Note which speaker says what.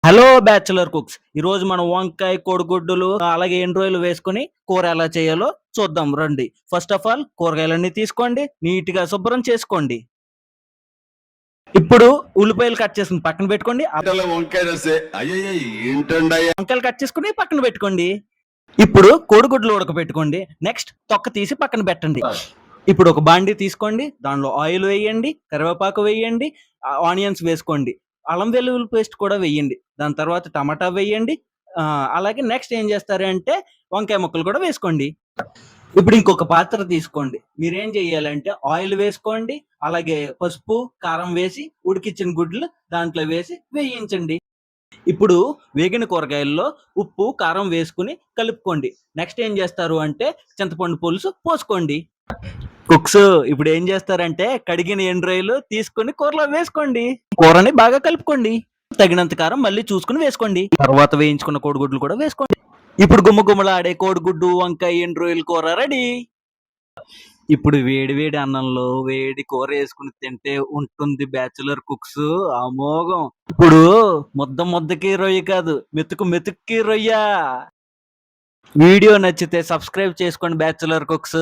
Speaker 1: Hello bachelor cooks. ఈరోజు మనం వంకాయ, కోడిగుడ్డులు అలాగే ఎండ్రోయలు వేసుకొని కూర ఎలా చేయాలో చూద్దాం రండి. ఫస్ట్ ఆఫ్ ఆల్ కూరగాయలన్నీ తీసుకోండి. నీట్‌గా శుభ్రం చేసుకోండి. ఇప్పుడు ఉల్లిపాయలు కట్ చేసుకొని పక్కన పెట్టుకోండి. వంకాయలు కట్ చేసుకొని పక్కన పెట్టుకోండి. ఇప్పుడు కోడిగుడ్లు ఉడకబెట్టుకోండి. నెక్స్ట్ తొక్క తీసి పక్కన పెట్టండి. ఇప్పుడు ఒక బాండీ తీసుకోండి. దానిలో ఆయిల్ వేయండి, కరివేపాకు వేయండి, ఆనియన్స్ వేసుకోండి. అల్లం వెల్లుల్లి పేస్ట్ కూడా వేయండి. దాని తర్వాత టమాటా వేయండి. అలాగే నెక్స్ట్ ఏం చేస్తారంటే వంకాయ ముక్కలు కూడా వేసుకోండి. ఇప్పుడు ఇంకొక పాత్ర తీసుకోండి. మీరేం చేయాలంటే ఆయిల్ వేసుకోండి. అలాగే పసుపు, కారం వేసి ఉడికించిన గుడ్లు దాంట్లో వేసి వేయించండి. ఇప్పుడు వేగిన కూరగాయల్లో ఉప్పు, కారం వేసుకొని కలుపుకోండి. నెక్స్ట్ ఏం చేస్తారు అంటే చింతపండు పులుసు పోసుకోండి. కుక్స్ ఇప్పుడు ఏం చేస్తారంటే కడిగిన ఎండ్రాయిలు తీసుకొని కూరలో వేసుకోండి. కూరని బాగా కలుపుకోండి. తగినంత కారం మళ్ళీ చూసుకుని వేసుకోండి. తర్వాత వేయించుకున్న కోడిగుడ్లు కూడా వేసుకోండి. ఇప్పుడు గుమ్మగుమ్మలాడే కోడిగుడ్డు, వంకాయ, ఎండ్రాయిల్ కూర రెడీ. ఇప్పుడు వేడి వేడి అన్నంలో వేడి కూర వేసుకుని తింటే ఉంటుంది బ్యాచులర్ కుక్స్ అమోఘం. ఇప్పుడు ముద్ద ముద్దకి రొయ్య కాదు, మెతుకు మెతుక్కి రొయ్య. వీడియో నచ్చితే సబ్స్క్రైబ్ చేసుకోండి బ్యాచులర్ కుక్స్.